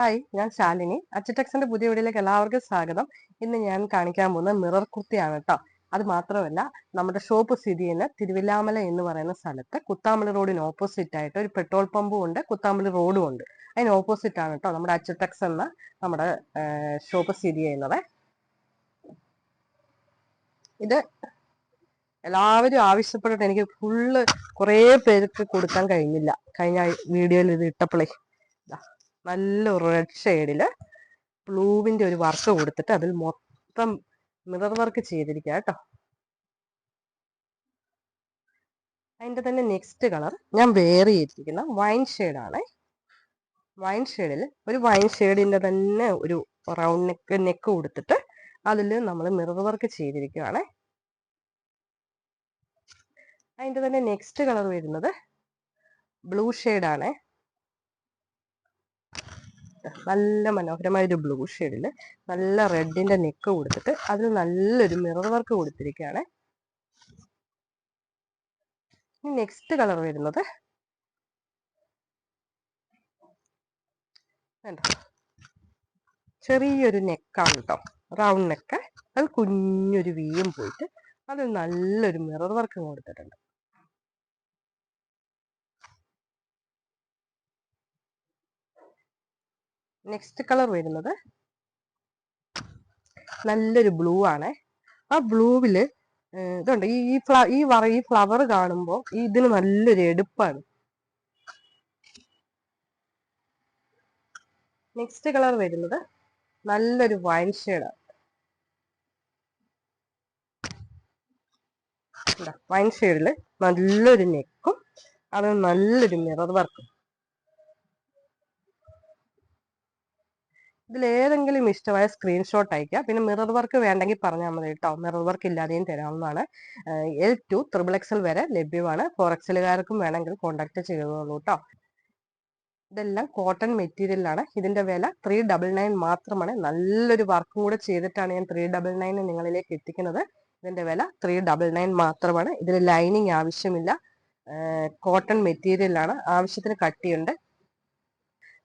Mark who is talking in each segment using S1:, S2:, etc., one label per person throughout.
S1: Hi, ഞാൻ ശാലിനി. അച്ചടെക്സിന്റെ പുതിയ വീഡിയോയിലേക്ക് എല്ലാവർക്കും സ്വാഗതം. ഇന്ന് ഞാൻ കാണിക്കാൻ പോകുന്ന മിറർ കുർത്തിയാണ് കേട്ടോ. അത് മാത്രമല്ല, നമ്മുടെ ഷോപ്പ് സ്ഥിതി ചെയ്യുന്ന തിരുവില്ലാമല എന്ന് പറയുന്ന സ്ഥലത്ത് കുത്താമ്പളി റോഡിന് ഓപ്പോസിറ്റ് ആയിട്ട് ഒരു പെട്രോൾ പമ്പും ഉണ്ട്, കുത്താമ്പളി റോഡും ഉണ്ട്. അതിന് ഓപ്പോസിറ്റ് ആണ് കേട്ടോ നമ്മുടെ അച്ചടെക്സ് എന്ന നമ്മുടെ ഷോപ്പ് സ്ഥിതി ചെയ്യുന്നത്. ഇത് എല്ലാവരും ആവശ്യപ്പെട്ടിട്ട് എനിക്ക് കുറേ പേർക്ക് കൊടുക്കാൻ കഴിഞ്ഞില്ല. കഴിഞ്ഞ വീഡിയോയിൽ ഇത് ഇട്ടപ്പോളേ നല്ല റെഡ് ഷെയ്ഡില് ബ്ലൂവിന്റെ ഒരു വർക്ക് കൊടുത്തിട്ട് അതിൽ മൊത്തം മിറർ വർക്ക് ചെയ്തിരിക്കുക കേട്ടോ. അതിന്റെ തന്നെ നെക്സ്റ്റ് കളർ ഞാൻ വേറെ ചെയ്തിരിക്കുന്ന വൈൻ ഷെയ്ഡാണ്. വൈൻ ഷെയ്ഡിൽ ഒരു വൈൻ ഷെയ്ഡിന്റെ തന്നെ ഒരു റൗണ്ട് നെക്ക് കൊടുത്തിട്ട് അതിൽ നമ്മൾ മിറർ വർക്ക് ചെയ്തിരിക്കുകയാണ്. അതിന്റെ തന്നെ നെക്സ്റ്റ് കളർ വരുന്നത് ബ്ലൂ ഷെയ്ഡാണ്. നല്ല മനോഹരമായ ഒരു ബ്ലൂ ഷെയ്ഡില് നല്ല റെഡിന്റെ നെക്ക് കൊടുത്തിട്ട് അതിൽ നല്ലൊരു മിറർ വർക്ക് കൊടുത്തിരിക്കുകയാണ്. നെക്സ്റ്റ് കളർ വരുന്നത് ചെറിയൊരു നെക്കാണ് കേട്ടോ, റൗണ്ട് നെക്ക്. അത് കുഞ്ഞൊരു വീയും പോയിട്ട് അതിൽ നല്ലൊരു മിറർ വർക്ക് കൊടുത്തിട്ടുണ്ട്. നെക്സ്റ്റ് കളർ വരുന്നത് നല്ലൊരു ബ്ലൂ ആണ്. ആ ബ്ലൂവില് ഇതുണ്ട്, ഈ ഫ്ലവർ കാണുമ്പോൾ ഇതിന് നല്ലൊരു എടുപ്പാണ്. നെക്സ്റ്റ് കളർ വരുന്നത് നല്ലൊരു വൈൻ ഷെയ്ഡാണ്. വൈൻ ഷെയ്ഡില് നല്ലൊരു നെക്കും അത് നല്ലൊരു മിറർ വർക്കും. ഇതിലേതെങ്കിലും ഇഷ്ടമായ സ്ക്രീൻഷോട്ട് അയക്കുക. പിന്നെ മിറർ വർക്ക് വേണ്ടെങ്കിൽ പറഞ്ഞാൽ മതി കേട്ടോ, മിറർ വർക്ക് ഇല്ലാതെയും തരാവുന്നതാണ്. L2 XXL വരെ ലഭ്യമാണ്. 4XLകാർക്കും വേണമെങ്കിൽ കോൺടാക്ട് ചെയ്തോളൂ കേട്ടോ. ഇതെല്ലാം കോട്ടൺ മെറ്റീരിയലാണ്. ഇതിന്റെ വില 399 മാത്രമാണ്. നല്ലൊരു വർക്കും കൂടെ ചെയ്തിട്ടാണ് ഞാൻ 399 നിങ്ങളിലേക്ക് എത്തിക്കുന്നത്. ഇതിന്റെ വില 399 മാത്രമാണ്. ഇതിൽ ലൈനിങ് ആവശ്യമില്ല, കോട്ടൺ മെറ്റീരിയലാണ്. ആവശ്യത്തിന് കട്ടിയുണ്ട്.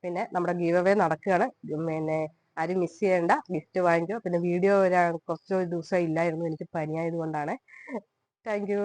S1: പിന്നെ നമ്മുടെ ഗീവ് അവേ നടക്കുകയാണ്. പിന്നെ ആരും മിസ് ചെയ്യേണ്ട, ഗിഫ്റ്റ് വാങ്ങിക്കോ. പിന്നെ വീഡിയോ കുറച്ച് ദിവസം ഇല്ലായിരുന്നു, എനിക്ക് പനിയായത് കൊണ്ടാണ്. Thank you.